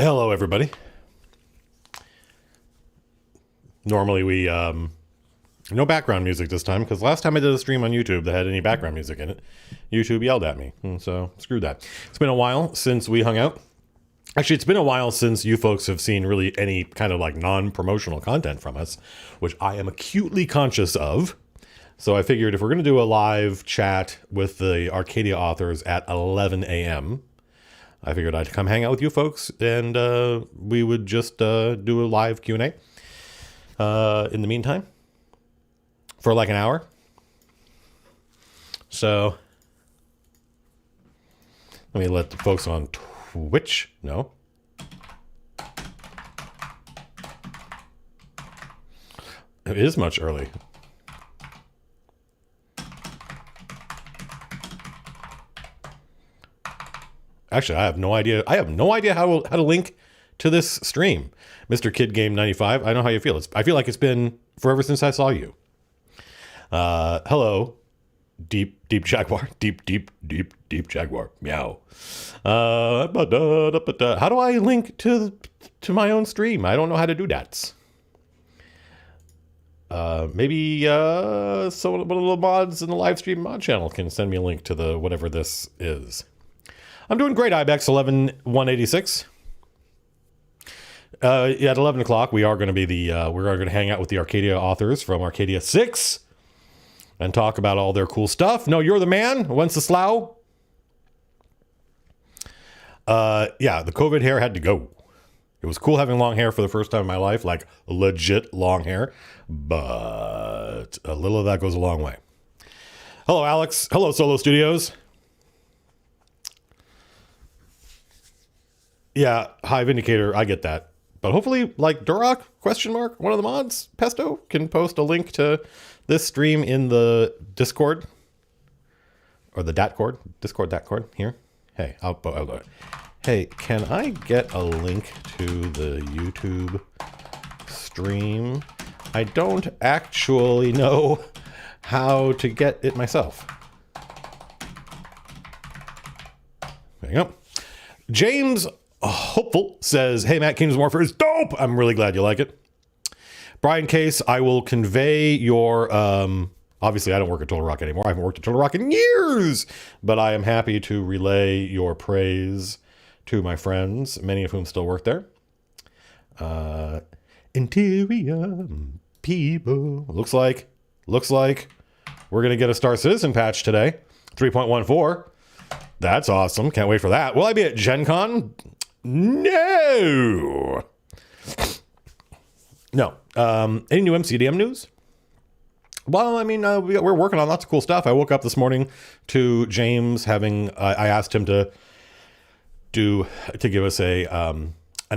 Hello, everybody. Normally we, no background music this time, because last time I did a stream on YouTube that had any background music in it, YouTube yelled at me, and so screw that. It's been a while since we hung out. Actually, it's been a while since you folks have seen really any kind of like non-promotional content from us, which I am acutely conscious of. So I figured if we're going to do a live chat with the Arcadia authors at 11 a.m., I figured I'd come hang out with you folks, and we would just do a live Q&A in the meantime for like an hour. So let me let the folks on Twitch know. It is much early. Actually, I have no idea. I have no idea how to link to this stream. Mr. Kid Game 95, I know how you feel. I feel like it's been forever since I saw you. Hello, deep jaguar, deep jaguar, meow. How do I link to my own stream? I don't know how to do that. Maybe some of the little mods in the live stream mod channel can send me a link to the whatever this is. I'm doing great, Ibex 11186. At 11 o'clock, we are going to be we're going to hang out with the Arcadia authors from Arcadia 6 and talk about all their cool stuff. No, you're the man. When's the slough? Yeah, the COVID hair had to go. It was cool having long hair for the first time in my life, like legit long hair, but a little of that goes a long way. Hello, Alex. Hello, Solo Studios. Yeah, high Vindicator, I get that. But hopefully, like Duroc, one of the mods, Pesto, can post a link to this stream in the Discord. Or the Datcord. Discord Datcord, here. Hey, hey, can I get a link to the YouTube stream? I don't actually know how to get it myself. There you go. James Hopeful says, hey, Matt, Kingdoms of Warfare is dope. I'm really glad you like it. Brian Case, I will convey your, obviously I don't work at Total Rock anymore. I haven't worked at Total Rock in years, but I am happy to relay your praise to my friends, many of whom still work there. Interior people. Looks like we're going to get a Star Citizen patch today. 3.14. That's awesome. Can't wait for that. Will I be at Gen Con? No. Any new MCDM news? Well, I mean, we're working on lots of cool stuff. I woke up this morning to James having, I asked him to give us an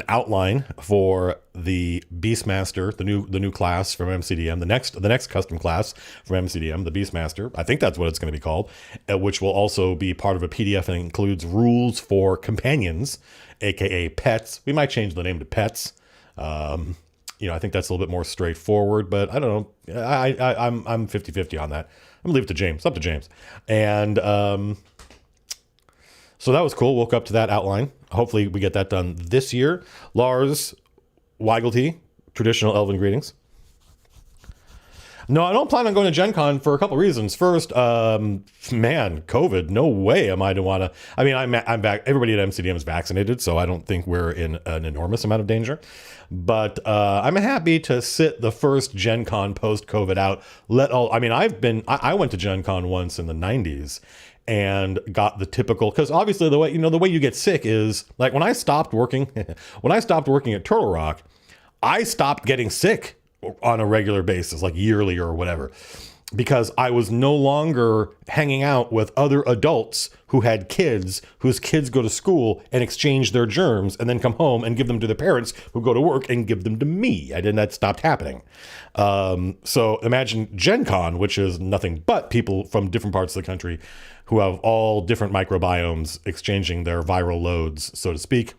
outline for the Beastmaster, the new class from MCDM, the next custom class from MCDM, the Beastmaster. I think that's what it's going to be called, which will also be part of a PDF that includes rules for companions, aka pets. We might change the name to pets. I think that's a little bit more straightforward, but I don't know. I'm 50-50 on that. I'm gonna leave it to James. It's up to James. And so that was cool. Woke up to that outline. Hopefully we get that done this year. Lars Weigelty, traditional Elven greetings. No, I don't plan on going to Gen Con for a couple reasons. First, man, COVID, no way am I to want to. I mean, I'm back. Everybody at MCDM is vaccinated, so I don't think we're in an enormous amount of danger. But I'm happy to sit the first Gen Con post-COVID out. I went to Gen Con once in the 90s and got the typical, because obviously the way you get sick is like when I stopped working at Turtle Rock, I stopped getting sick on a regular basis, like yearly or whatever, because I was no longer hanging out with other adults who had kids, whose kids go to school and exchange their germs and then come home and give them to their parents who go to work and give them to me. That stopped happening. So imagine Gen Con, which is nothing but people from different parts of the country who have all different microbiomes exchanging their viral loads, so to speak.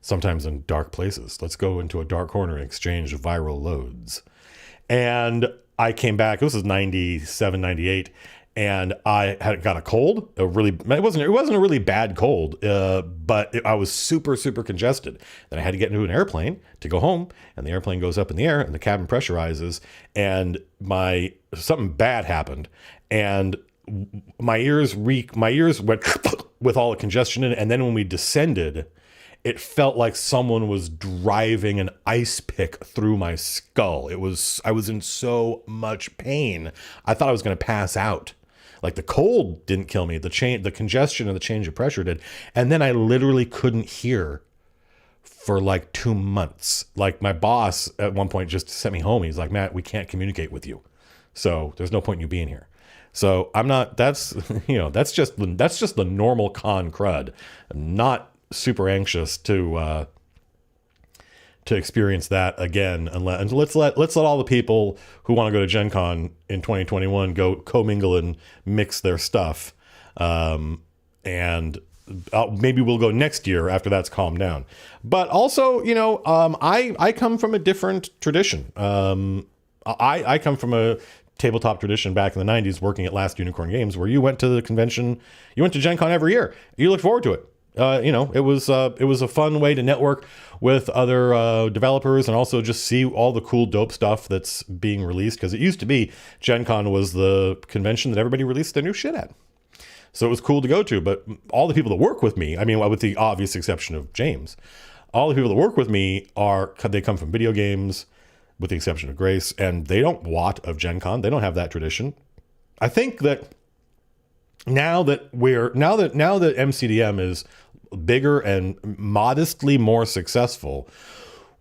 Sometimes in dark places. Let's go into a dark corner and exchange viral loads. And I came back, this was 97, 98, and I had got a cold. It wasn't a really bad cold, but I was super congested. Then I had to get into an airplane to go home, and the airplane goes up in the air, and the cabin pressurizes, and something bad happened, and my ears went with all the congestion in it. And then when we descended, it felt like someone was driving an ice pick through my skull. I was in so much pain. I thought I was going to pass out. Like, the cold didn't kill me. The congestion and the change of pressure did. And then I literally couldn't hear for like 2 months. Like, my boss at one point just sent me home. He's like, Matt, we can't communicate with you, so there's no point in you being here. So I'm not, that's just the normal con crud. I'm not super anxious to experience that again, and let's let all the people who want to go to Gen Con in 2021 go commingle and mix their stuff. And maybe we'll go next year after that's calmed down. But also, I come from a different tradition. I come from a tabletop tradition back in the 90s, working at Last Unicorn Games, where you went to the convention, you went to Gen Con every year. You looked forward to it. It was a fun way to network with other developers, and also just see all the cool, dope stuff that's being released. Because it used to be Gen Con was the convention that everybody released their new shit at. So it was cool to go to. But all the people that work with me, I mean, with the obvious exception of James, all the people that work with me they come from video games, with the exception of Grace, and they don't wot of Gen Con. They don't have that tradition. I think that now that MCDM is bigger and modestly more successful,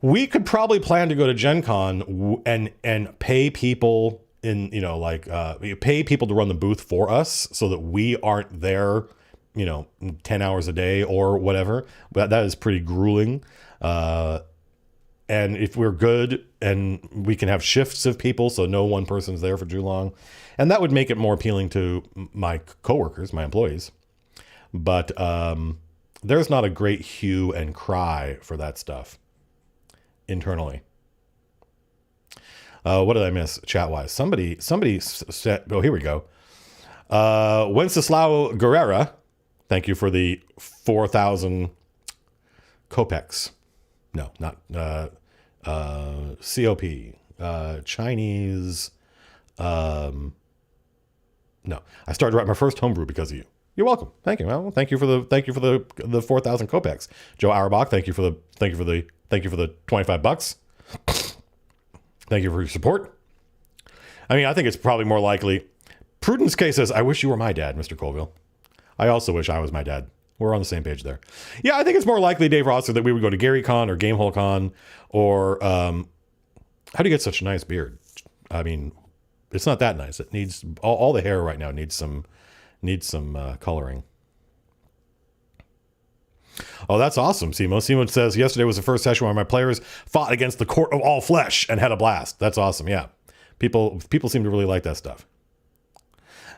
we could probably plan to go to Gen Con and pay people pay people to run the booth for us, so that we aren't there, 10 hours a day or whatever. But that is pretty grueling. And if we're good, and we can have shifts of people, so no one person's there for too long, and that would make it more appealing to my coworkers, my employees. But there's not a great hue and cry for that stuff internally. What did I miss chat-wise? Somebody said, oh, here we go. Wenceslao Guerrera, thank you for the 4,000 kopecks. No, not COP. Chinese. No, I started writing my first homebrew because of you. You're welcome. Thank you. Well, thank you for the 4,000 kopecks. Joe Auerbach, thank you for the $25. Thank you for your support. I mean, I think it's probably more likely. Prudence K says, I wish you were my dad, Mr. Colville. I also wish I was my dad. We're on the same page there. Yeah, I think it's more likely, Dave Rosser, that we would go to Gary Con or Gamehole Con, or how do you get such a nice beard? I mean, it's not that nice. It needs all the hair right now needs some coloring. Oh, that's awesome, Simo. Simo says, yesterday was the first session where my players fought against the Court of All Flesh and had a blast. That's awesome. Yeah, people seem to really like that stuff.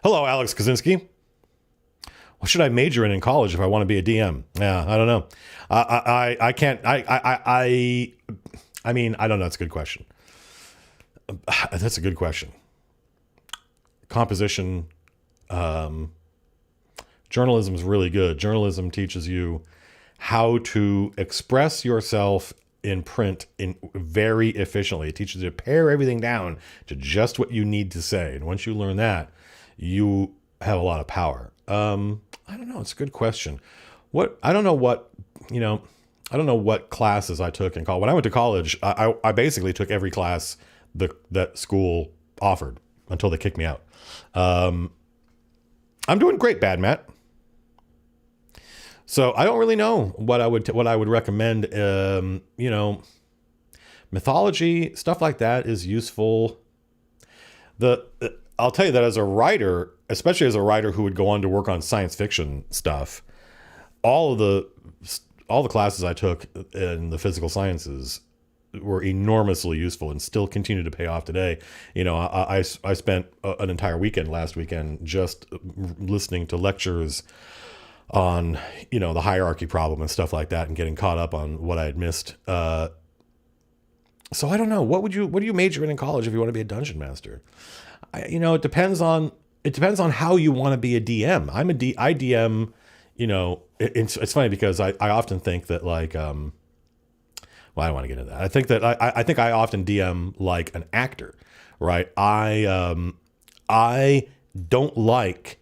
Hello, Alex Kaczynski. What should I major in college if I want to be a DM? Yeah, I don't know. I can't. I mean, I don't know. That's a good question. That's a good question. Composition, journalism is really good. Journalism teaches you how to express yourself in print very efficiently. It teaches you to pare everything down to just what you need to say. And once you learn that, you have a lot of power. I don't know. It's a good question. I don't know what classes I took in college. When I went to college, I basically took every class that school offered until they kicked me out. I'm doing great, Bad Matt. So I don't really know what I would recommend. Mythology, stuff like that is useful. I'll tell you that as a writer, especially as a writer who would go on to work on science fiction stuff, all the classes I took in the physical sciences were enormously useful and still continue to pay off today. I spent an entire weekend last weekend just listening to lectures on, the hierarchy problem and stuff like that, and getting caught up on what I had missed. So I don't know. What do you major in college if you want to be a dungeon master? It depends on it depends on how you want to be a DM. I DM, it's funny because I often think that like, well, I don't want to get into that. I think that I think I often DM like an actor, right? I don't like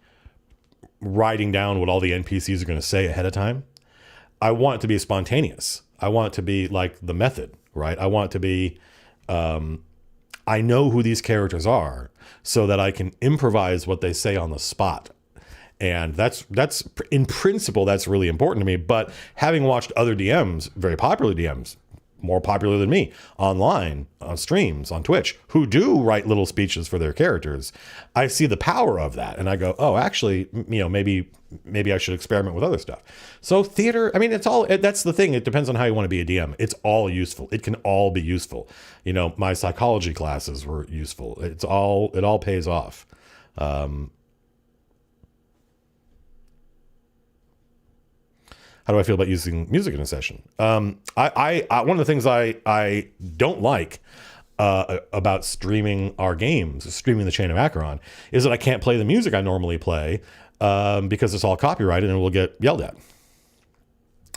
writing down what all the NPCs are going to say ahead of time. I want it to be spontaneous. I want it to be like the method, right? I want it to be, I know who these characters are so that I can improvise what they say on the spot. And that's in principle, that's really important to me. But having watched other DMs, very popular DMs, more popular than me, online, on streams, on Twitch, who do write little speeches for their characters, I see the power of that. And I go, oh, actually, maybe I should experiment with other stuff. So theater, I mean, that's the thing. It depends on how you want to be a DM. It's all useful. It can all be useful. My psychology classes were useful. It all pays off. How do I feel about using music in a session? One of the things I don't like about streaming our games, streaming the Chain of Acheron, is that I can't play the music I normally play because it's all copyrighted and we'll get yelled at.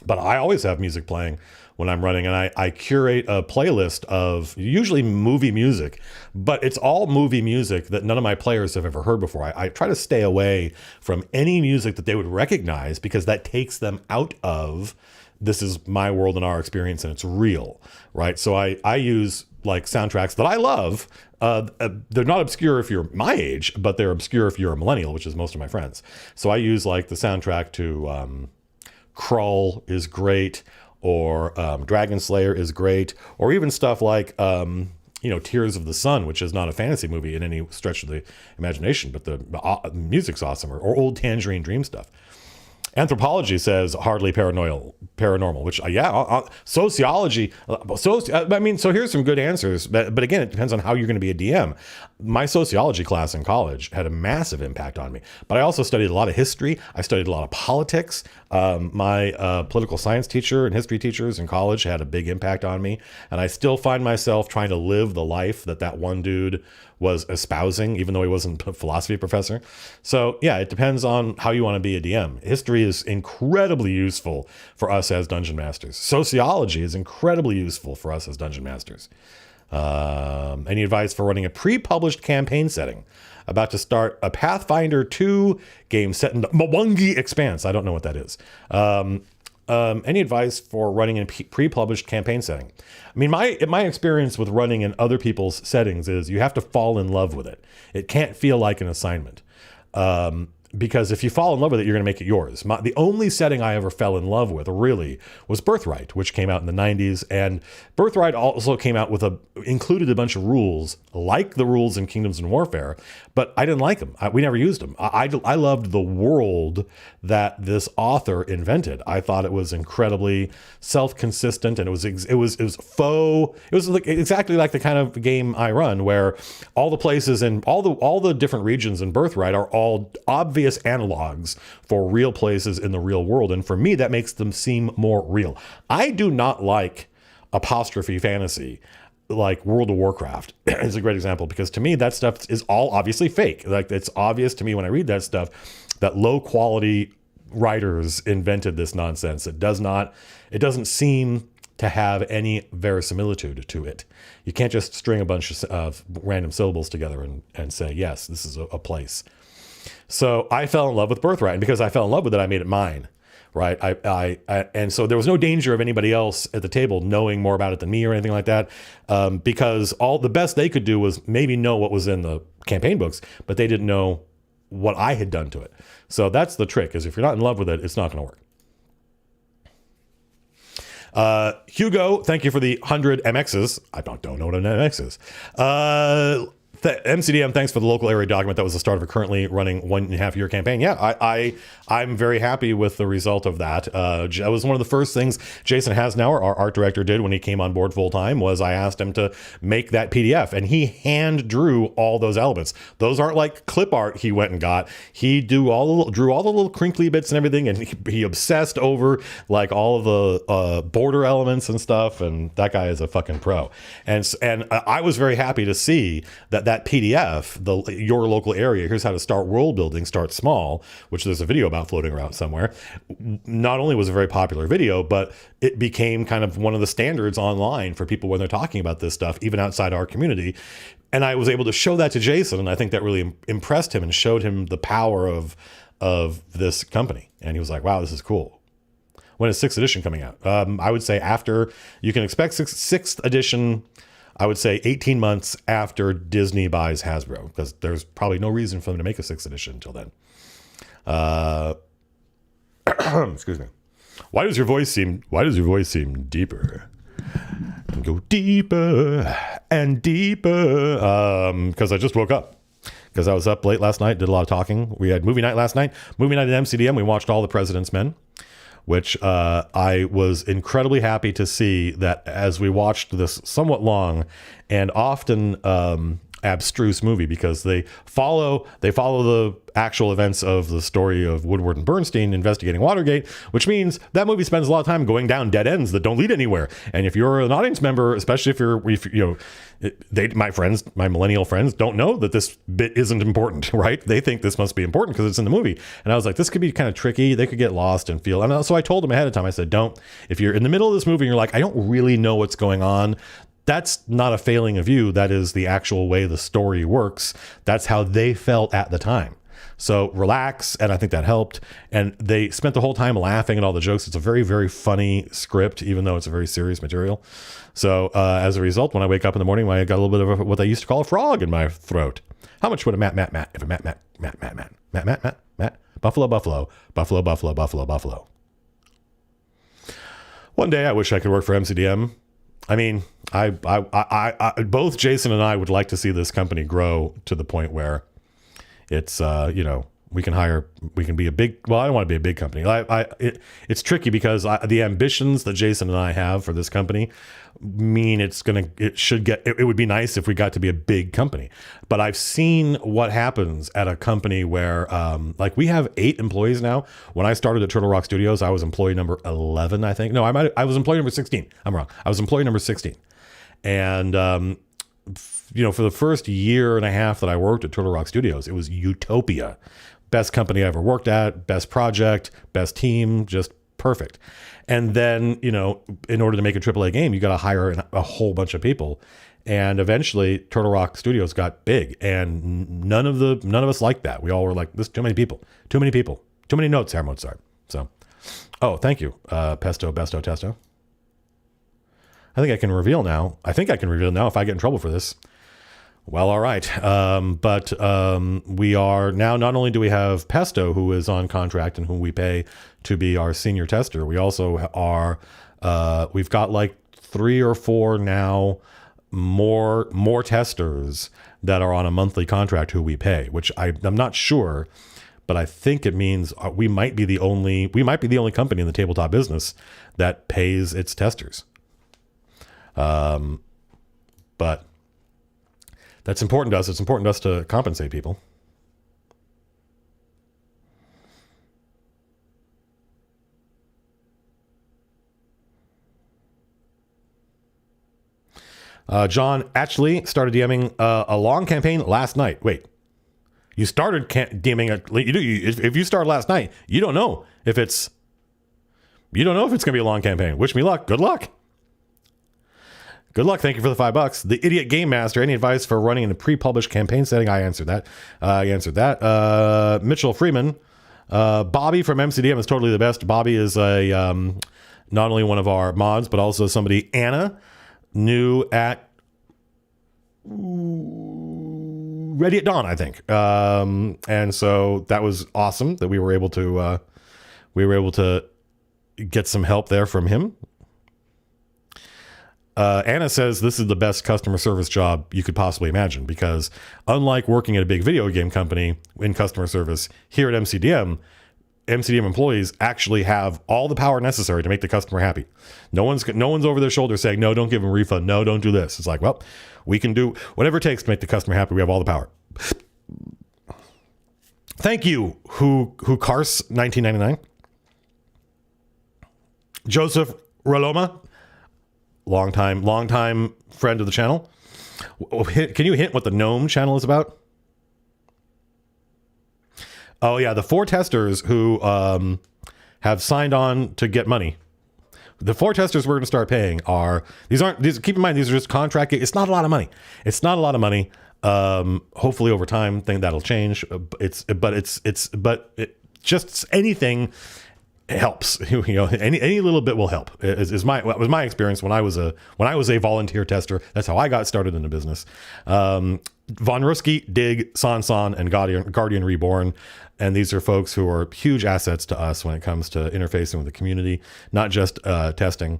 But I always have music playing when I'm running, and I curate a playlist of usually movie music, but it's all movie music that none of my players have ever heard before. I try to stay away from any music that they would recognize because that takes them out of this is my world and our experience and it's real, right? So I use like soundtracks that I love. They're not obscure if you're my age, but they're obscure if you're a millennial, which is most of my friends. So I use like the soundtrack to Krull is great, or Dragon Slayer is great, or even stuff like Tears of the Sun, which is not a fantasy movie in any stretch of the imagination, but the music's awesome, or old Tangerine Dream stuff. Anthropology says hardly paranormal, which sociology. So here's some good answers, but again, it depends on how you're going to be a DM. My sociology class in college had a massive impact on me, but I also studied a lot of history. I studied a lot of politics. My political science teacher and history teachers in college had a big impact on me, and I still find myself trying to live the life that one dude was espousing, even though he wasn't a philosophy professor. So yeah, it depends on how you want to be a DM. History is incredibly useful for us as dungeon masters. Sociology is incredibly useful for us as dungeon masters. Any advice for running a pre-published campaign setting? About to start a Pathfinder 2 game set in the Mwangi Expanse. I don't know what that is. Any advice for running in pre-published campaign setting? I mean, my experience with running in other people's settings is you have to fall in love with it. It can't feel like an assignment. Because if you fall in love with it, you're going to make it yours. The only setting I ever fell in love with, really, was Birthright, which came out in the 90s. And Birthright also came out included a bunch of rules, like the rules in Kingdoms and Warfare, but I didn't like them. We never used them. I loved the world that this author invented. I thought it was incredibly self-consistent, and it was faux. It was exactly like the kind of game I run, where all the places and all the different regions in Birthright are all obvious analogs for real places in the real world. And for me, that makes them seem more real. I do not like apostrophe fantasy like World of Warcraft is a great example, because to me, that stuff is all obviously fake. Like, it's obvious to me when I read that stuff that low quality writers invented this nonsense. It doesn't seem to have any verisimilitude to it. You can't just string a bunch of random syllables together and say, yes, this is a place. So I fell in love with Birthright, and because I fell in love with it, I made it mine, right? And so there was no danger of anybody else at the table knowing more about it than me or anything like that, because all the best they could do was maybe know what was in the campaign books, but they didn't know what I had done to it. So that's the trick, is if you're not in love with it, it's not going to work. Hugo, thank you for the 100 MXs. I don't know what an MX is. MCDM, thanks for the local area document. That was the start of a currently running 1.5 year campaign. Yeah, I'm very happy with the result of that. That was one of the first things Jason Hasnauer, our art director, did when he came on board full time, was I asked him to make that PDF, and he hand drew all those elements. Those aren't like clip art he went and got. He drew all the little crinkly bits and everything, and he obsessed over like all of the border elements and stuff. And that guy is a fucking pro. And I was very happy to see that that PDF, your local area, here's how to start world building, start small, which there's a video about floating around somewhere. Not only was it a very popular video, but it became kind of one of the standards online for people when they're talking about this stuff, even outside our community. And I was able to show that to Jason, and I think that really impressed him and showed him the power of this company. And he was like, wow, this is cool. When is 6th edition coming out? I would say after, you can expect 6th edition, I would say 18 months after Disney buys Hasbro, because there's probably no reason for them to make a 6th edition until then. Excuse me. Why does your voice seem deeper? And go deeper and deeper. Because I just woke up. Because I was up late last night, did a lot of talking. We had movie night last night. Movie night at MCDM. We watched all the President's Men, which I was incredibly happy to see that as we watched this somewhat long and often abstruse movie, because they follow the actual events of the story of Woodward and Bernstein investigating Watergate, which means that movie spends a lot of time going down dead ends that don't lead anywhere. And if you're an audience member, especially if my millennial friends don't know that this bit isn't important, right? They think this must be important because it's in the movie. And I was like, this could be kind of tricky. They could get lost and feel. And so I told them ahead of time, I said, if you're in the middle of this movie and you're like, I don't really know what's going on, that's not a failing of you. That is the actual way the story works. That's how they felt at the time. So relax. And I think that helped. And they spent the whole time laughing at all the jokes. It's a very, very funny script, even though it's a very serious material. So as a result, when I wake up in the morning, I got a little bit of what they used to call a frog in my throat. How much would a Matt, if a Matt, Buffalo. One day I wish I could work for MCDM. I mean, I both Jason and I would like to see this company grow to the point where it's, we can be a big, well, I don't want to be a big company. It's tricky because the ambitions that Jason and I have for this company mean it would be nice if we got to be a big company. But I've seen what happens at a company where, we have 8 employees now. When I started at Turtle Rock Studios, I was employee number 11, I think. No, I was employee number 16. I'm wrong. I was employee number 16. And, for the first year and a half that I worked at Turtle Rock Studios, it was utopia. Best company I ever worked at, best project, best team, just perfect. And then, in order to make a AAA game, you got to hire a whole bunch of people. And eventually Turtle Rock Studios got big, and none of us liked that. We all were like, this too many people, too many notes, Herr Mozart. So, thank you, Pesto, Besto, Testo. I think I can reveal now if I get in trouble for this. Well, all right. But we are now, not only do we have Pesto, who is on contract and whom we pay to be our senior tester, we also are, we've got like 3 or 4 now more testers that are on a monthly contract who we pay, which I'm not sure, but I think it means we might be the only company in the tabletop business that pays its testers. But that's important to us. It's important to us to compensate people. John actually started DMing a long campaign last night. Wait, you started DMing if you start last night, you don't know if it's going to be a long campaign. Wish me luck. Good luck. Good luck. Thank you for the $5. The Idiot Game Master. Any advice for running in a pre-published campaign setting? I answered that. Mitchell Freeman. Bobby from MCDM is totally the best. Bobby is not only one of our mods, but also somebody Anna knew at Ready at Dawn, I think. And so that was awesome that we were able to get some help there from him. Anna says this is the best customer service job you could possibly imagine, because unlike working at a big video game company in customer service, here at MCDM employees actually have all the power necessary to make the customer happy. No one's over their shoulder saying, no, don't give them a refund. No, don't do this. It's like, well, we can do whatever it takes to make the customer happy. We have all the power. Thank you, who Cars 1999. Joseph Roloma. Long time friend of the channel. Can you hint what the GNOME channel is about? Oh yeah, the 4 testers who have signed on to get money. The 4 testers we're going to start paying are these. Keep in mind, these are just contract. It's not a lot of money. It's not a lot of money. Hopefully over time, think that'll change. Just anything helps. Any little bit will help. Was my experience when I was a volunteer tester. That's how I got started in the business. Von Ruski, Dig, Sansan, and Guardian Reborn. And these are folks who are huge assets to us when it comes to interfacing with the community, not just testing.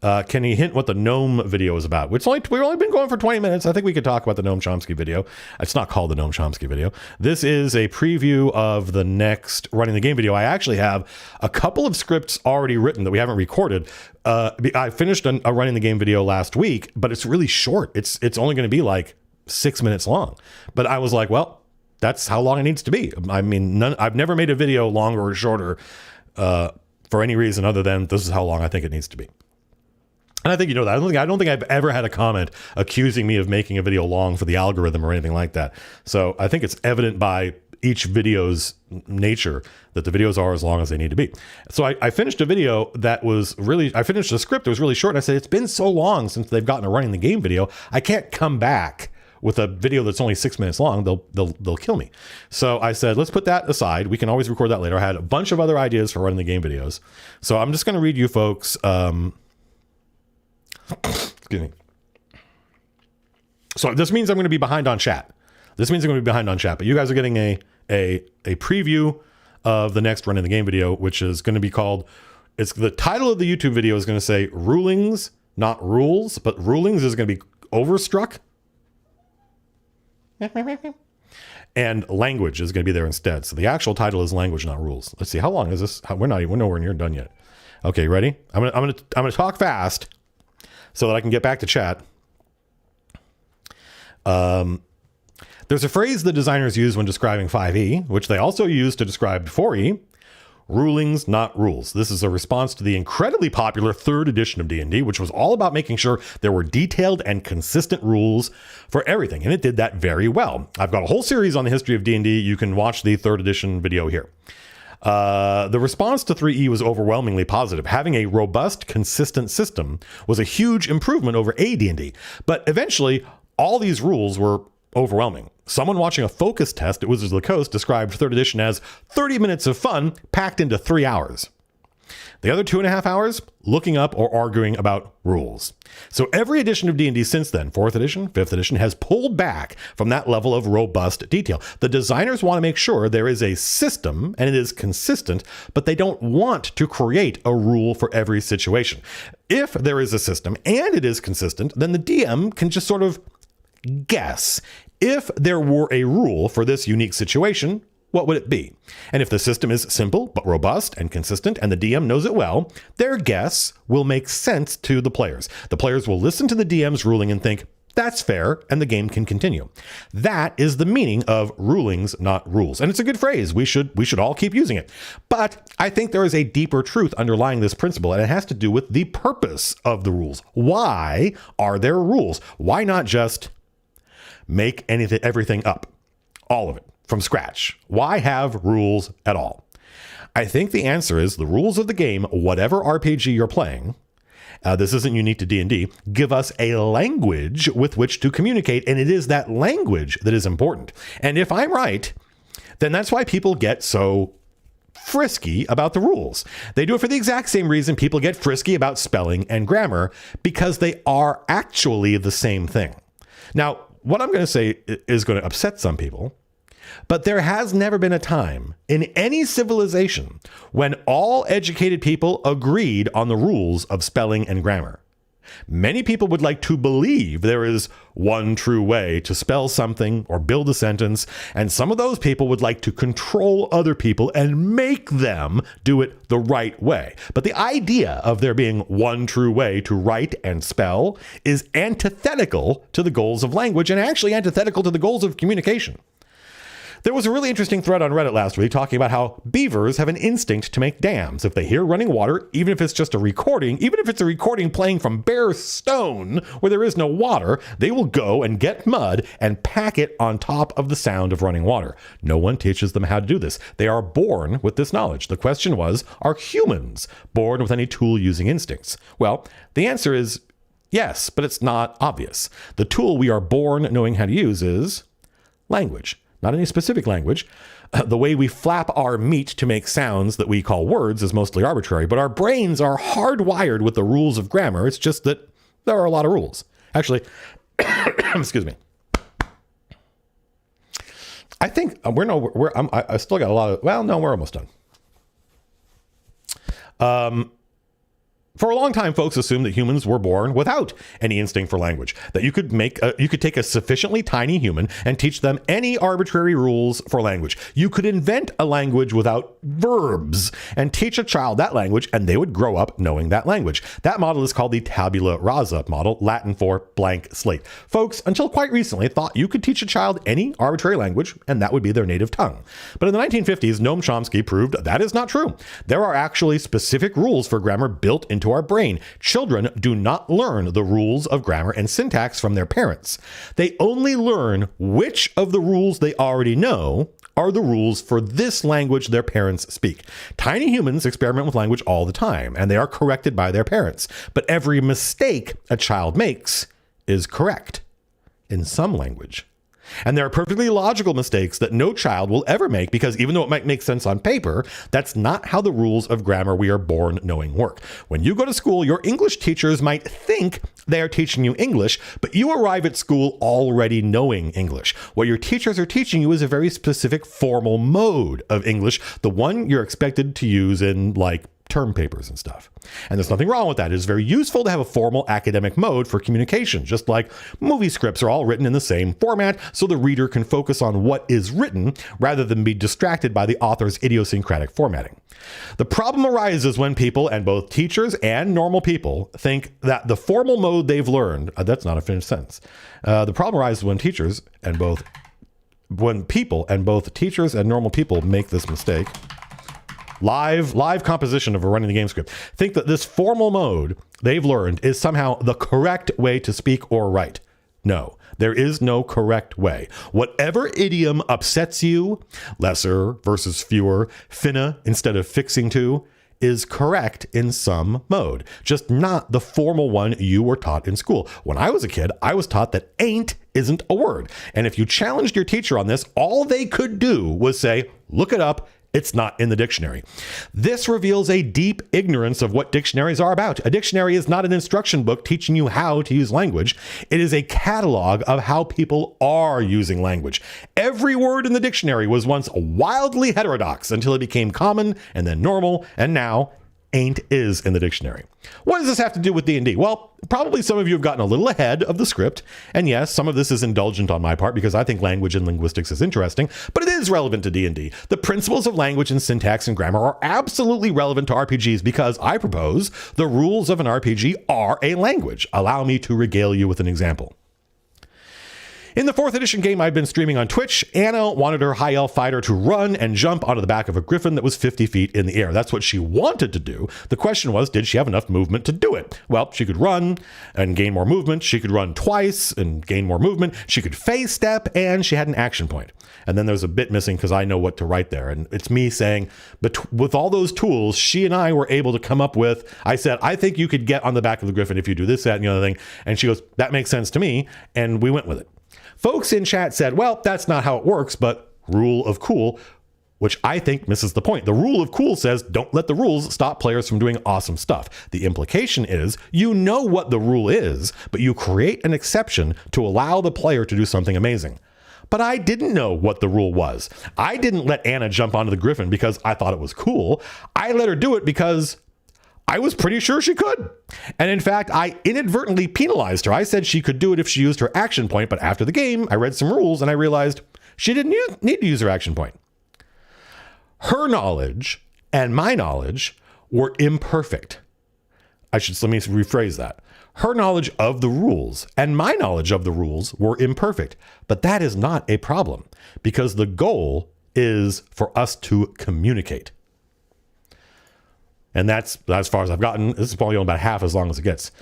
Can you hint what the GNOME video is about? We've only been going for 20 minutes. I think we could talk about the Noam Chomsky video. It's not called the Noam Chomsky video. This is a preview of the next running the game video. I actually have a couple of scripts already written that we haven't recorded. I finished a running the game video last week, but it's really short. It's only going to be like 6 minutes long. But I was like, well, that's how long it needs to be. I mean, I've never made a video longer or shorter for any reason other than this is how long I think it needs to be. And I think you know that. I don't think I've ever had a comment accusing me of making a video long for the algorithm or anything like that. So I think it's evident by each video's nature that the videos are as long as they need to be. So I finished a video that was really, I finished a script that was really short. And I said, it's been so long since they've gotten a running the game video. I can't come back with a video that's only 6 minutes long. They'll kill me. So I said, let's put that aside. We can always record that later. I had a bunch of other ideas for running the game videos. So I'm just going to read you folks. Excuse me. So this means I'm going to be behind on chat. But you guys are getting a preview of the next running the game video, which is going to be called, the title of the YouTube video is going to say Rulings, not Rules, but Rulings is going to be Overstruck. And Language is going to be there instead. So the actual title is Language, not Rules. Let's see, how long is this? We're nowhere near done yet. Okay, ready? I'm gonna talk fast so that I can get back to chat. There's a phrase the designers use when describing 5e, which they also use to describe 4e. Rulings, not rules. This is a response to the incredibly popular 3rd edition of D&D, which was all about making sure there were detailed and consistent rules for everything, and it did that very well. I've got a whole series on the history of D&D. You can watch the 3rd edition video here. The response to 3e was overwhelmingly positive. Having a robust, consistent system was a huge improvement over AD&D, but eventually all these rules were overwhelming. Someone watching a focus test at Wizards of the Coast described 3rd edition as 30 minutes of fun packed into 3 hours. The other 2.5 hours, looking up or arguing about rules. So every edition of D&D since then, 4th edition, 5th edition, has pulled back from that level of robust detail. The designers want to make sure there is a system and it is consistent, but they don't want to create a rule for every situation. If there is a system and it is consistent, then the DM can just sort of guess. If there were a rule for this unique situation, what would it be? And if the system is simple but robust and consistent and the DM knows it well, their guess will make sense to the players. The players will listen to the DM's ruling and think, that's fair, and the game can continue. That is the meaning of rulings, not rules. And it's a good phrase. We should all keep using it. But I think there is a deeper truth underlying this principle, and it has to do with the purpose of the rules. Why are there rules? Why not just make everything up? All of it. From scratch. Why have rules at all? I think the answer is the rules of the game, whatever RPG you're playing, this isn't unique to D&D, give us a language with which to communicate, and it is that language that is important. And if I'm right, then that's why people get so frisky about the rules. They do it for the exact same reason people get frisky about spelling and grammar, because they are actually the same thing. Now, what I'm going to say is going to upset some people, but there has never been a time in any civilization when all educated people agreed on the rules of spelling and grammar. Many people would like to believe there is one true way to spell something or build a sentence, and some of those people would like to control other people and make them do it the right way. But the idea of there being one true way to write and spell is antithetical to the goals of language and actually antithetical to the goals of communication. There was a really interesting thread on Reddit last week talking about how beavers have an instinct to make dams. If they hear running water, even if it's just a recording, even if it's a recording playing from bare stone where there is no water, they will go and get mud and pack it on top of the sound of running water. No one teaches them how to do this. They are born with this knowledge. The question was, are humans born with any tool-using instincts? Well, the answer is yes, but it's not obvious. The tool we are born knowing how to use is language. Not any specific language. The way we flap our meat to make sounds that we call words is mostly arbitrary, but our brains are hardwired with the rules of grammar. It's just that there are a lot of rules. Actually, excuse me. I think I still got a lot of, well, no, we're almost done. For a long time, folks assumed that humans were born without any instinct for language, that you could take a sufficiently tiny human and teach them any arbitrary rules for language. You could invent a language without verbs and teach a child that language, and they would grow up knowing that language. That model is called the tabula rasa model, Latin for blank slate. Folks, until quite recently, thought you could teach a child any arbitrary language, and that would be their native tongue. But in the 1950s, Noam Chomsky proved that is not true. There are actually specific rules for grammar built into our brain. Children do not learn the rules of grammar and syntax from their parents. They only learn which of the rules they already know are the rules for this language their parents speak. Tiny humans experiment with language all the time, and they are corrected by their parents. But every mistake a child makes is correct in some language. And there are perfectly logical mistakes that no child will ever make, because even though it might make sense on paper, that's not how the rules of grammar we are born knowing work. When you go to school, your English teachers might think they are teaching you English, but you arrive at school already knowing English. What your teachers are teaching you is a very specific formal mode of English, the one you're expected to use in like term papers and stuff. And there's nothing wrong with that. It is very useful to have a formal academic mode for communication, just like movie scripts are all written in the same format so the reader can focus on what is written rather than be distracted by the author's idiosyncratic formatting. The problem arises when people, and both teachers and normal people, think that the formal mode they've learned, that's not a finished sentence. The problem arises when teachers and both teachers and normal people make this mistake. Live composition of a running the game script. Think that this formal mode they've learned is somehow the correct way to speak or write. No, there is no correct way. Whatever idiom upsets you, lesser versus fewer, finna instead of fixing to, is correct in some mode, just not the formal one you were taught in school. When I was a kid, I was taught that ain't isn't a word. And if you challenged your teacher on this, all they could do was say, look it up. It's not in the dictionary. This reveals a deep ignorance of what dictionaries are about. A dictionary is not an instruction book teaching you how to use language. It is a catalog of how people are using language. Every word in the dictionary was once wildly heterodox until it became common and then normal, and now ain't is in the dictionary. What does this have to do with D&D? Well, probably some of you have gotten a little ahead of the script. And yes, some of this is indulgent on my part because I think language and linguistics is interesting, but it is relevant to D&D. The principles of language and syntax and grammar are absolutely relevant to RPGs because I propose the rules of an RPG are a language. Allow me to regale you with an example. In the 4th edition game I've been streaming on Twitch, Anna wanted her high elf fighter to run and jump onto the back of a griffin that was 50 feet in the air. That's what she wanted to do. The question was, did she have enough movement to do it? Well, she could run and gain more movement. She could run twice and gain more movement. She could phase step, and she had an action point. And then there's a bit missing because I know what to write there. And it's me saying, but with all those tools, she and I were able to come up with, I said, I think you could get on the back of the griffin if you do this, that, and the other thing. And she goes, that makes sense to me. And we went with it. Folks in chat said, well, that's not how it works, but rule of cool, which I think misses the point. The rule of cool says don't let the rules stop players from doing awesome stuff. The implication is you know what the rule is, but you create an exception to allow the player to do something amazing. But I didn't know what the rule was. I didn't let Anna jump onto the griffin because I thought it was cool. I let her do it because I was pretty sure she could. And in fact, I inadvertently penalized her. I said she could do it if she used her action point, but after the game, I read some rules and I realized she didn't need to use her action point. Her knowledge and my knowledge were imperfect. Let me rephrase that. Her knowledge of the rules and my knowledge of the rules were imperfect, but that is not a problem because the goal is for us to communicate. And that's as far as I've gotten. This is probably only about half as long as it gets.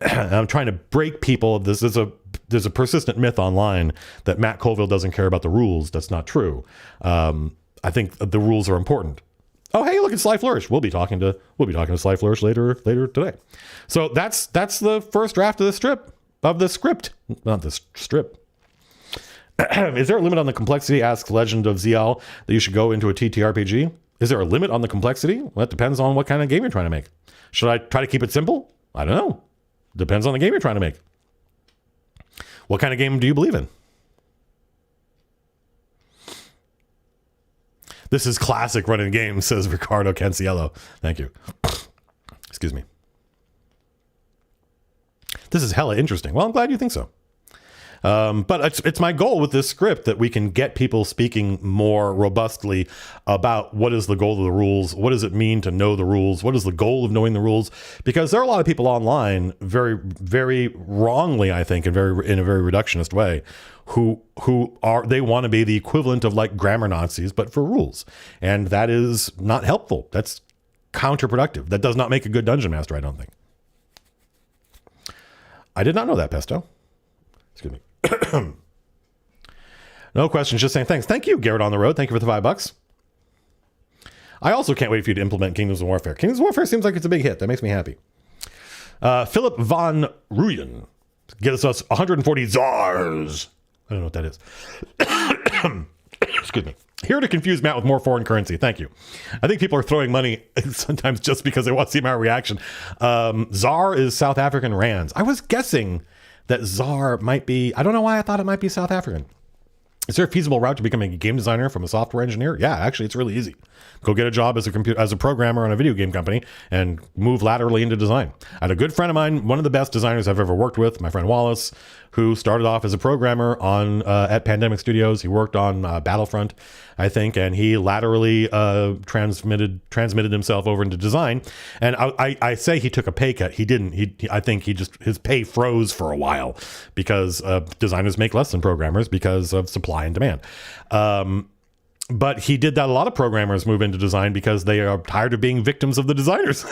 I'm trying to break people. There's a persistent myth online that Matt Colville doesn't care about the rules. That's not true. I think the rules are important. Oh, hey, look at Sly Flourish. We'll be talking to Sly Flourish later today. So that's the first draft of the script, not this strip. Is there a limit on the complexity? Asks Legend of ZL that you should go into a TTRPG. Is there a limit on the complexity? Well, that depends on what kind of game you're trying to make. Should I try to keep it simple? I don't know. Depends on the game you're trying to make. What kind of game do you believe in? This is classic running games, says Ricardo Canciello. Thank you. Excuse me. This is hella interesting. Well, I'm glad you think so. But it's my goal with this script that we can get people speaking more robustly about what is the goal of the rules. What does it mean to know the rules? What is the goal of knowing the rules? Because there are a lot of people online very, very wrongly, I think, in a very reductionist way, who they want to be the equivalent of like grammar Nazis, but for rules. And that is not helpful. That's counterproductive. That does not make a good dungeon master, I don't think. I did not know that, Pesto. Excuse me. No questions, just saying thanks. Thank you, Garrett on the road. Thank you for the $5. I also can't wait for you to implement Kingdoms of Warfare. Kingdoms of Warfare seems like it's a big hit. That makes me happy. Philip von Ruyen gives us 140 czars. I don't know what that is. Excuse me. Here to confuse Matt with more foreign currency. Thank you. I think people are throwing money sometimes just because they want to see my reaction. Czar is South African rands. I was guessing that czar might be, I don't know why I thought it might be South African. Is there a feasible route to becoming a game designer from a software engineer? Yeah, actually, it's really easy. Go get a job as a programmer on a video game company and move laterally into design. I had a good friend of mine, one of the best designers I've ever worked with, my friend Wallace, who started off as a programmer at Pandemic Studios. He worked on Battlefront, I think, and he laterally transmitted himself over into design. And I say he took a pay cut. He didn't. I think his pay froze for a while because designers make less than programmers because of supply and demand. But he did that. A lot of programmers move into design because they are tired of being victims of the designers,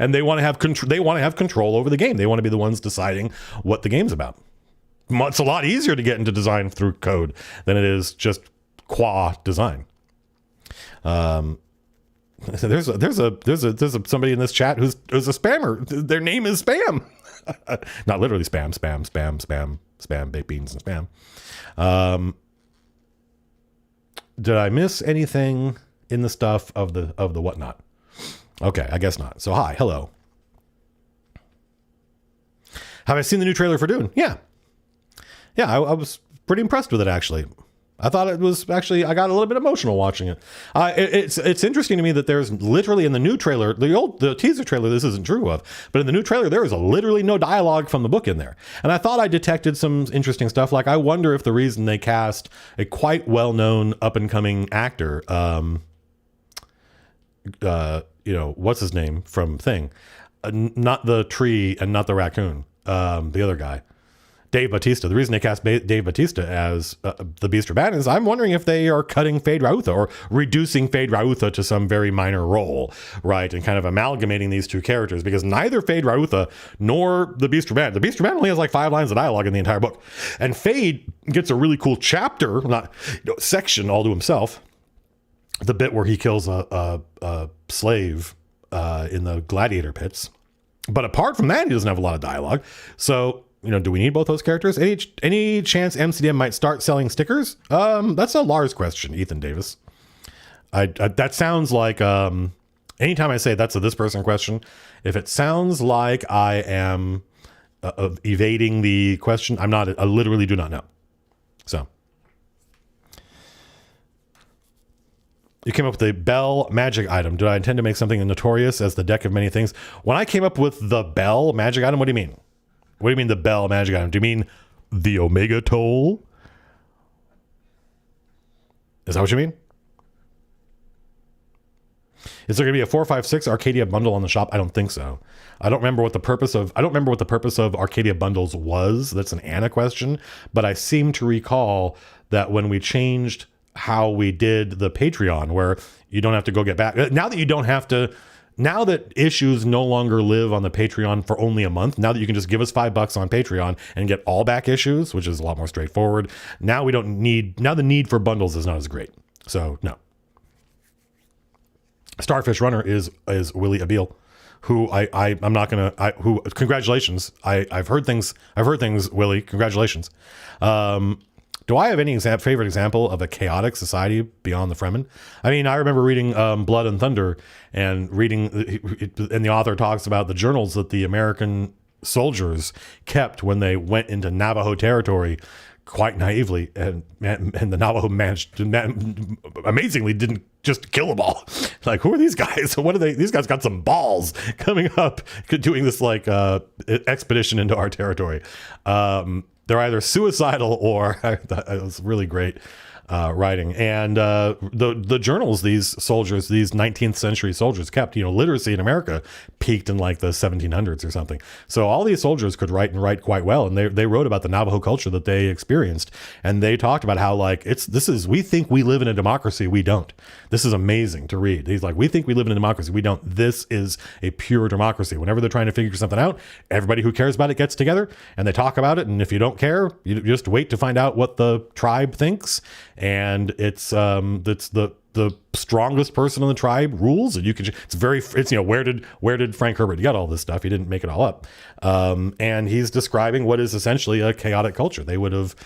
and they want to have control. They want to have control over the game. They want to be the ones deciding what the game's about. It's a lot easier to get into design through code than it is just qua design. There's somebody in this chat who's a spammer. Their name is Spam, not literally spam, baked beans and spam. Did I miss anything in the stuff of the whatnot? Okay, I guess not. So hi, hello. Have I seen the new trailer for Dune? Yeah, I was pretty impressed with it actually. I thought it was actually, I got a little bit emotional watching it. It's interesting to me that there's literally in the new trailer, the teaser trailer, this isn't true of, but in the new trailer, there is literally no dialogue from the book in there. And I thought I detected some interesting stuff. Like, I wonder if the reason they cast a quite well-known up-and-coming actor, what's his name from Thing? Not the tree and not the raccoon, the other guy. Dave Bautista. The reason they cast Dave Bautista as the Beast Raban is I'm wondering if they are cutting Fade Rautha or reducing Fade Rautha to some very minor role, right? And kind of amalgamating these two characters because neither Fade Rautha nor the Beast Raban. The Beast Raban only has like 5 lines of dialogue in the entire book. And Fade gets a really cool chapter, section all to himself. The bit where he kills a slave in the gladiator pits. But apart from that, he doesn't have a lot of dialogue. So, do we need both those characters? Any chance MCDM might start selling stickers? That's a Lars question, Ethan Davis. That sounds like, anytime I say that's a this person question, if it sounds like I am evading the question, I'm not, I literally do not know. So. You came up with the Bell magic item. Did I intend to make something notorious as the deck of many things? When I came up with the Bell magic item, what do you mean? What do you mean the Bell magic item? Do you mean the Omega Toll? Is that what you mean? Is there going to be a 456 Arcadia bundle on the shop? I don't think so. I don't remember what the purpose of Arcadia bundles was. That's an Anna question, but I seem to recall that when we changed how we did the Patreon, where you don't have to go get back, now that issues no longer live on the Patreon for only a month, now that you can just give us $5 on Patreon and get all back issues, which is a lot more straightforward. Now the need for bundles is not as great. So no. Starfish Runner is Willie Abil, who congratulations. I've heard things, Willie, congratulations. Do I have any favorite example of a chaotic society beyond the Fremen? I mean, I remember reading Blood and Thunder and and the author talks about the journals that the American soldiers kept when they went into Navajo territory quite naively, and the Navajo amazingly didn't just kill them all. Like, who are these guys? What are they? These guys got some balls coming up doing this expedition into our territory. They're either suicidal or it was really great writing. And the journals these soldiers, these 19th century soldiers kept, literacy in America peaked in like the 1700s or something. So all these soldiers could write and write quite well. And they wrote about the Navajo culture that they experienced. And they talked about how we think we live in a democracy. We don't. This is amazing to read. He's like, we think we live in a democracy. We don't. This is a pure democracy. Whenever they're trying to figure something out, everybody who cares about it gets together and they talk about it. And if you don't care, you just wait to find out what the tribe thinks. And it's the strongest person in the tribe rules, and where did Frank Herbert get all this stuff? He didn't make it all up. And he's describing what is essentially a chaotic culture. They would have,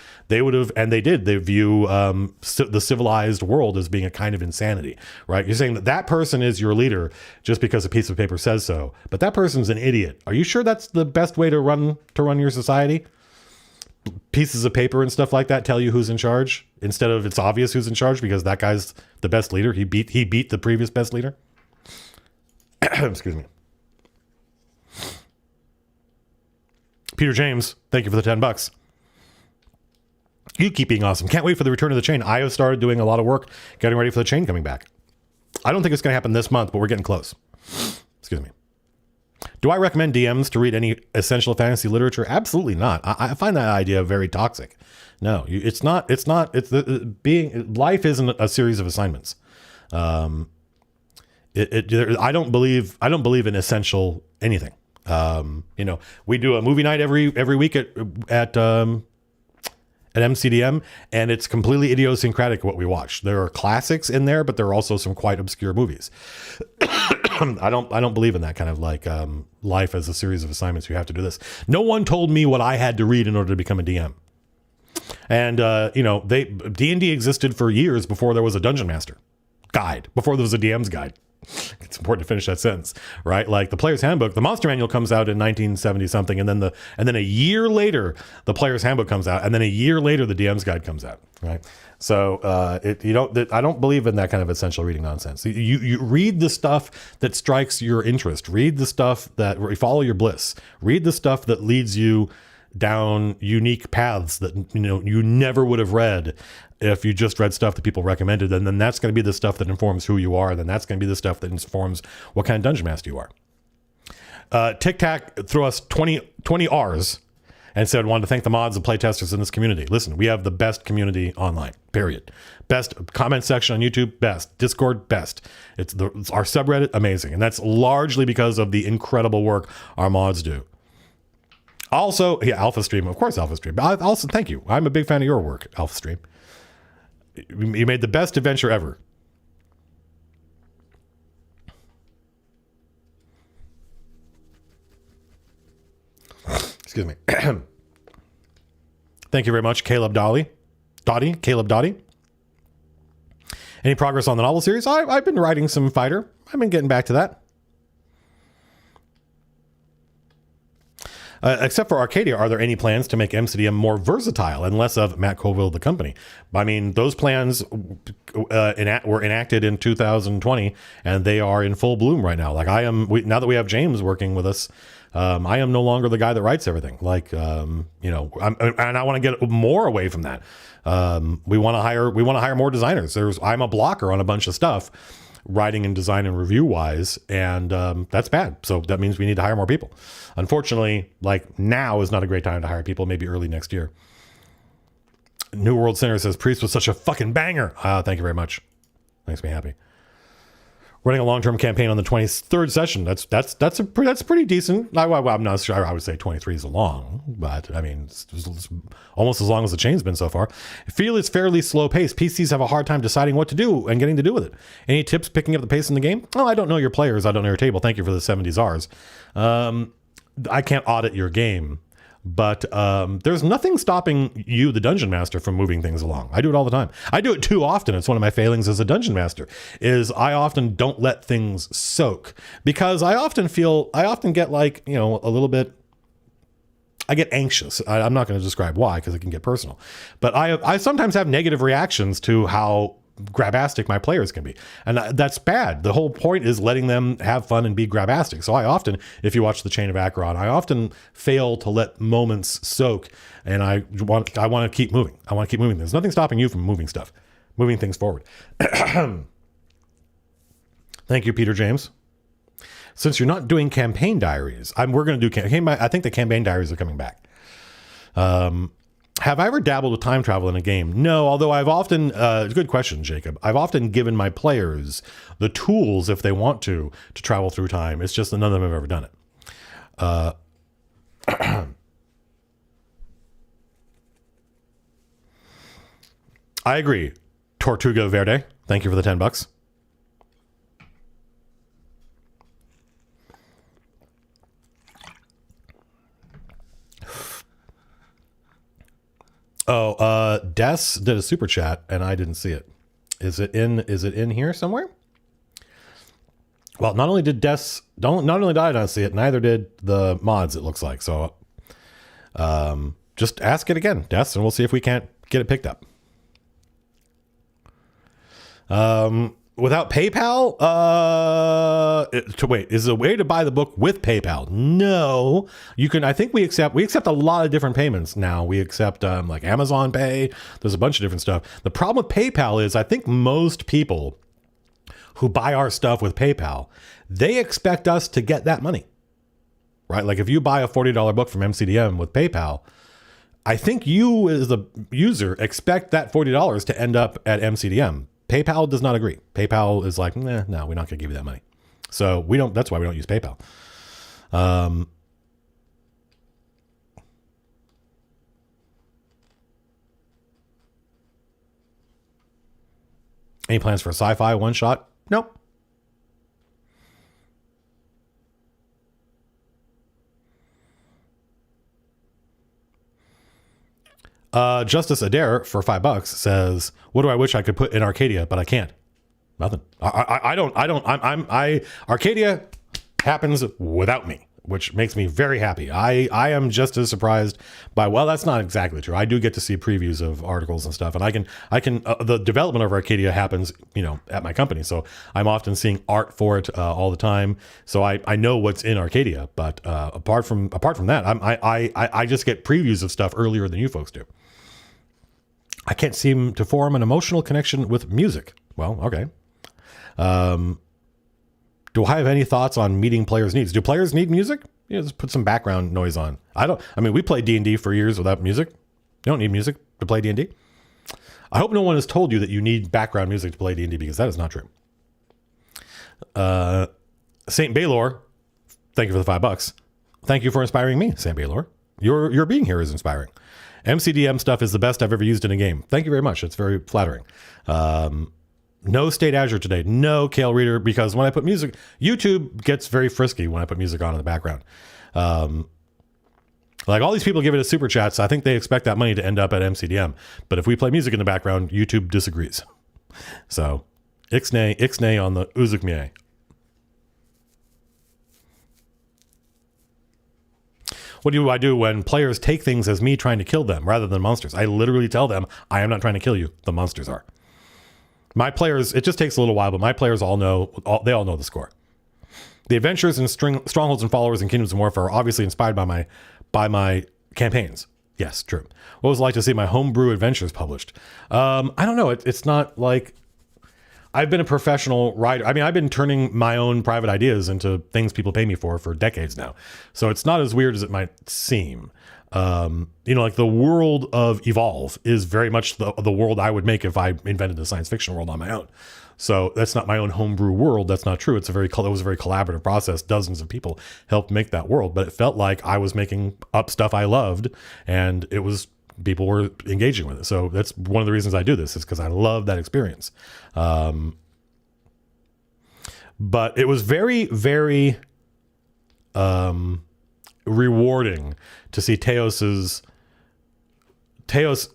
and they did. They view the civilized world as being a kind of insanity, right? You're saying that person is your leader just because a piece of paper says so, but that person's an idiot. Are you sure that's the best way to run your society? Pieces of paper and stuff like that tell you who's in charge instead of it's obvious who's in charge because that guy's the best leader. He beat the previous best leader. Excuse me. Peter James, thank you for the $10. You keep being awesome. Can't wait for the return of the chain. I have started doing a lot of work getting ready for the chain coming back. I don't think it's going to happen this month, but we're getting close. Excuse me. Do I recommend DMs to read any essential fantasy literature? Absolutely not. I find that idea very toxic. No, it's not. Life isn't a series of assignments. I don't believe in essential anything. We do a movie night every week at MCDM, and it's completely idiosyncratic what we watch. There are classics in there, but there are also some quite obscure movies. I don't believe in that kind of life as a series of assignments. You have to do this. No one told me what I had to read in order to become a DM. And D&D existed for years before there was a Dungeon Master guide, before there was a DM's guide. It's important to finish that sentence, right? Like the Player's Handbook, the Monster Manual comes out in 1970 something, and then a year later the Player's Handbook comes out, and then a year later the DM's Guide comes out, right? So I don't believe in that kind of essential reading nonsense. You read the stuff that strikes your interest. Read the stuff that follow your bliss. Read the stuff that leads you down unique paths that you never would have read if you just read stuff that people recommended. And then that's going to be the stuff that informs who you are. And then that's going to be the stuff that informs what kind of dungeon master you are. Tic Tac threw us 20 R's and said, wanted to thank the mods and playtesters in this community. Listen, we have the best community online, period. Best comment section on YouTube, best. Discord, best. It's our subreddit, amazing. And that's largely because of the incredible work our mods do. Also, yeah, Alpha Stream, of course, Alpha Stream. Also, thank you. I'm a big fan of your work, Alpha Stream. You made the best adventure ever. Excuse me. Thank you very much, Caleb Dottie. Any progress on the novel series? I've been writing some fighter. I've been getting back to that. Except for Arcadia, are there any plans to make MCDM more versatile and less of Matt Colville, the company? I mean, those plans were enacted in 2020, and they are in full bloom right now. Like now that we have James working with us, I am no longer the guy that writes everything. And I want to get more away from that. We want to hire more designers. I'm a blocker on a bunch of stuff. writing and design and review wise, and that's bad. So that means we need to hire more people. Unfortunately, like now is not a great time to hire people. Maybe early next year. New World Center says Priest was such a fucking banger. Thank you very much. Makes me happy. Running a long-term campaign on the 23rd session. That's pretty decent. I'm not sure. I would say 23 is long, but I mean, it's almost as long as the chain's been so far. I feel it's fairly slow pace. PCs have a hard time deciding what to do and getting to do with it. Any tips picking up the pace in the game? Oh, I don't know your players. I don't know your table. Thank you for the 70s Rs. I can't audit your game. But there's nothing stopping you, the dungeon master, from moving things along. I do it all the time. I do it too often. It's one of my failings as a dungeon master, is I often don't let things soak, because I often get like, you know, a little bit, I get anxious. I'm not going to describe why, because it can get personal. But I sometimes have negative reactions to how grabastic my players can be, and that's bad. The whole point is letting them have fun and be grabastic. So I often, if you watch the Chain of Acheron, I often fail to let moments soak, and I want to keep moving. I want to keep moving. There's nothing stopping you from moving things forward. Thank you, Peter James. Since you're not doing campaign diaries, we're going to do campaign. I think the campaign diaries are coming back. Have I ever dabbled with time travel in a game? No, although I've often, good question, Jacob. I've often given my players the tools, if they want to travel through time. It's just that none of them have ever done it. I agree. Tortuga Verde, thank you for the $10. Des did a super chat and I didn't see it. Is it in here somewhere? Well, not only did I not see it, neither did the mods, it looks like. So just ask it again, Des, and we'll see if we can't get it picked up. Without PayPal, is there a way to buy the book with PayPal? No, you can. I think we accept a lot of different payments now. We accept like Amazon Pay. There's a bunch of different stuff. The problem with PayPal is I think most people who buy our stuff with PayPal, they expect us to get that money, right? Like if you buy a $40 book from MCDM with PayPal, I think you as the user expect that $40 to end up at MCDM. PayPal does not agree. PayPal is like, no, we're not going to give you that money. So that's why we don't use PayPal. Any plans for a sci-fi one shot? Nope. Justice Adair for $5 says, what do I wish I could put in Arcadia, but I can't? Nothing. Arcadia happens without me, which makes me very happy. I am just as surprised by, well, that's not exactly true. I do get to see previews of articles and stuff, and I can the development of Arcadia happens, at my company. So I'm often seeing art for it all the time. So I know what's in Arcadia, but apart from that, I just get previews of stuff earlier than you folks do. I can't seem to form an emotional connection with music. Well, okay. Do I have any thoughts on meeting players' needs? Do players need music? Just put some background noise on. We played D&D for years without music. You don't need music to play D&D. I hope no one has told you that you need background music to play D&D, because that is not true. St. Baylor, thank you for the $5. Thank you for inspiring me, St. Baylor. Your being here is inspiring. MCDM stuff is the best I've ever used in a game. Thank you very much. It's very flattering. No State Azure today. No Kale Reader, because when I put music, YouTube gets very frisky when I put music on in the background. Like all these people give it a super chats. I think they expect that money to end up at MCDM. But if we play music in the background, YouTube disagrees. So, ixnay on the Uzukmie. What do I do when players take things as me trying to kill them rather than monsters? I literally tell them, I am not trying to kill you. The monsters are. My players, it just takes a little while, but my players all know the score. The adventures and strongholds and followers in Kingdoms of Warfare are obviously inspired by my campaigns. Yes, true. What was it like to see my homebrew adventures published? I don't know. It's not like, I've been a professional writer. I mean, I've been turning my own private ideas into things people pay me for decades now. So it's not as weird as it might seem. Like the world of Evolve is very much the world I would make if I invented a science fiction world on my own. So that's not my own homebrew world. That's not true. It was a very collaborative process. Dozens of people helped make that world, but it felt like I was making up stuff I loved, and people were engaging with it. So that's one of the reasons I do this, is because I love that experience. But it was very, very rewarding to see Teos,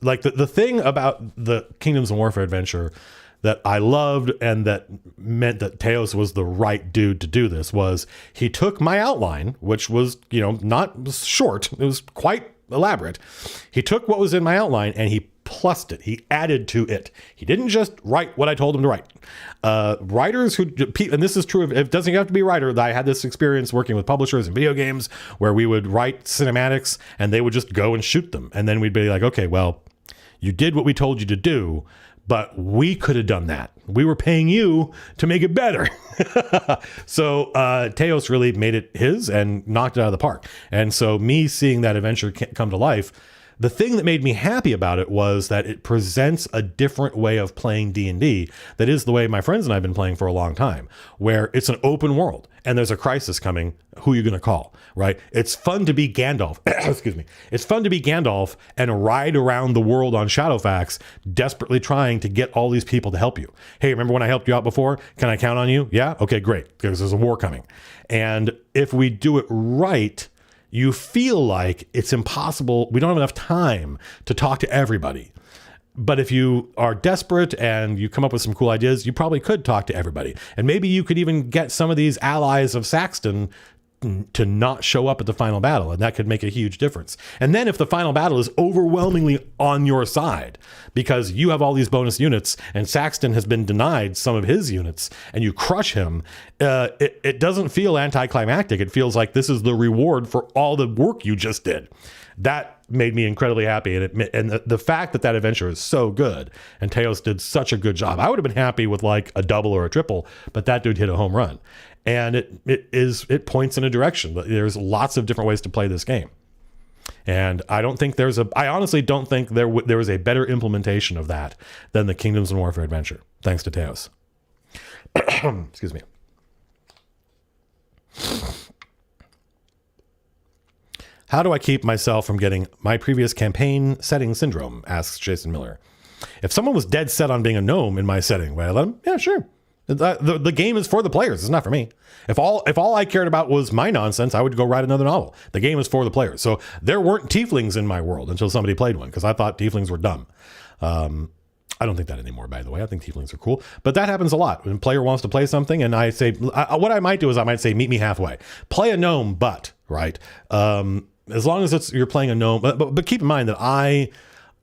like the thing about the Kingdoms of Warfare adventure that I loved and that meant that Teos was the right dude to do this was he took my outline, which was, not short. It was quite elaborate. He took what was in my outline and he plussed it. He added to it. He didn't just write what I told him to write. Writers and this is true, it doesn't have to be a writer. I had this experience working with publishers in video games where we would write cinematics and they would just go and shoot them. And then we'd be like, okay, well, you did what we told you to do, but we could have done that. We were paying you to make it better. So Teos really made it his and knocked it out of the park. And so me seeing that adventure come to life, the thing that made me happy about it was that it presents a different way of playing D&D that is the way my friends and I have been playing for a long time, where it's an open world and there's a crisis coming. Who are you going to call, right? It's fun to be Gandalf. Excuse me. It's fun to be Gandalf and ride around the world on Shadowfax, desperately trying to get all these people to help you. Hey, remember when I helped you out before? Can I count on you? Yeah? Okay, great. Because there's a war coming. And if we do it right, you feel like it's impossible. We don't have enough time to talk to everybody. But if you are desperate and you come up with some cool ideas, you probably could talk to everybody. And maybe you could even get some of these allies of Saxton to not show up at the final battle, and that could make a huge difference. And then if the final battle is overwhelmingly on your side because you have all these bonus units and Saxton has been denied some of his units and you crush him, it doesn't feel anticlimactic. It feels like this is the reward for all the work you just did. That made me incredibly happy. And the fact that adventure is so good and Teos did such a good job, I would have been happy with like a double or a triple, but that dude hit a home run. And it points in a direction. There's lots of different ways to play this game. And I honestly don't think there was a better implementation of that than the Kingdoms of Warfare adventure, thanks to Teos. Excuse me. How do I keep myself from getting my previous campaign setting syndrome? Asks Jason Miller. If someone was dead set on being a gnome in my setting, would I let them? Yeah, sure. The game is for the players. It's not for me. If all I cared about was my nonsense, I would go write another novel. The game is for the players. So there weren't tieflings in my world until somebody played one, because I thought tieflings were dumb. I don't think that anymore, by the way. I think tieflings are cool. But that happens a lot. When a player wants to play something and I say, what I might do is I might say, meet me halfway. Play a gnome, but, right? As long as you're playing a gnome. But keep in mind that I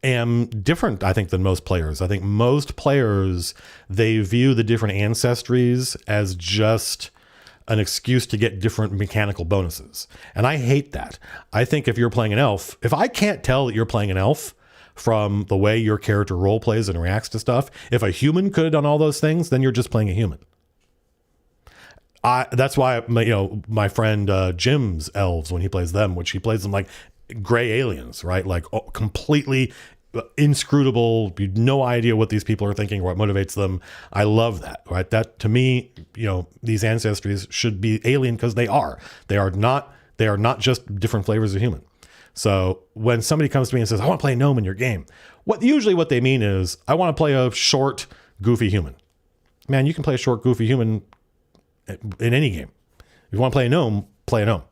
am different, I think, than most players. I think most players, they view the different ancestries as just an excuse to get different mechanical bonuses. And I hate that. I think if you're playing an elf, if I can't tell that you're playing an elf from the way your character role plays and reacts to stuff, if a human could have done all those things, then you're just playing a human. That's why my friend Jim's elves, when he plays them, which he plays them like gray aliens, right? Like completely inscrutable. You have no idea what these people are thinking or what motivates them. I love that, right? That to me, these ancestries should be alien because they are. They are not just different flavors of human. So when somebody comes to me and says, I want to play a gnome in your game, what they mean is, I want to play a short, goofy human. Man, you can play a short, goofy human in any game. If you want to play a gnome, play a gnome.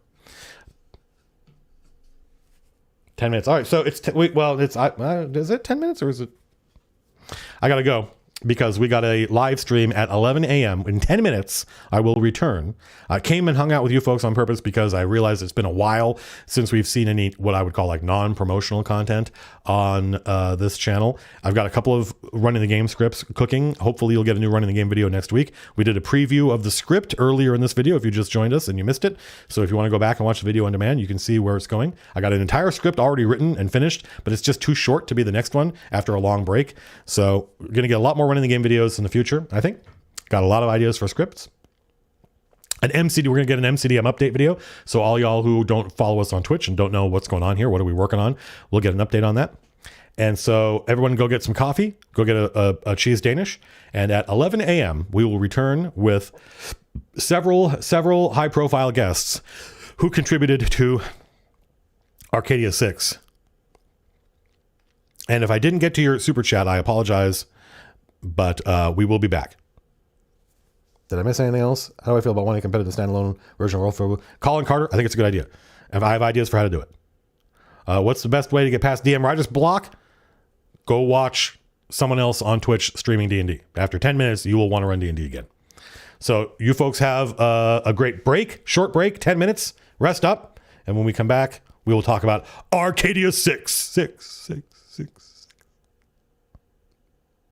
10 minutes. All right. So is it 10 minutes or is it? I got to go because we got a live stream at 11 a.m. In 10 minutes, I will return. I came and hung out with you folks on purpose because I realized it's been a while since we've seen any, what I would call like non-promotional content on this channel. I've got a couple of running the game scripts cooking. Hopefully you'll get a new running the game video next week. We did a preview of the script earlier in this video if you just joined us and you missed it. So if you want to go back and watch the video on demand, you can see where it's going. I got an entire script already written and finished, but it's just too short to be the next one after a long break. So we're going to get a lot more running the game videos in the future, I think. Got a lot of ideas for scripts. We're going to get an MCDM update video. So all y'all who don't follow us on Twitch and don't know what's going on here, what are we working on, we'll get an update on that. And so everyone go get some coffee, go get a cheese Danish. And at 11 a.m., we will return with several high profile guests who contributed to Arcadia 6. And if I didn't get to your super chat, I apologize, but we will be back. Did I miss anything else? How do I feel about wanting a competitive standalone version of World for Colin Carter? I think it's a good idea. And I have ideas for how to do it. What's the best way to get past DM writer's block? Go watch someone else on Twitch streaming D&D. After 10 minutes, you will want to run D&D again. So you folks have a great break, short break, 10 minutes, rest up. And when we come back, we will talk about Arcadia 6.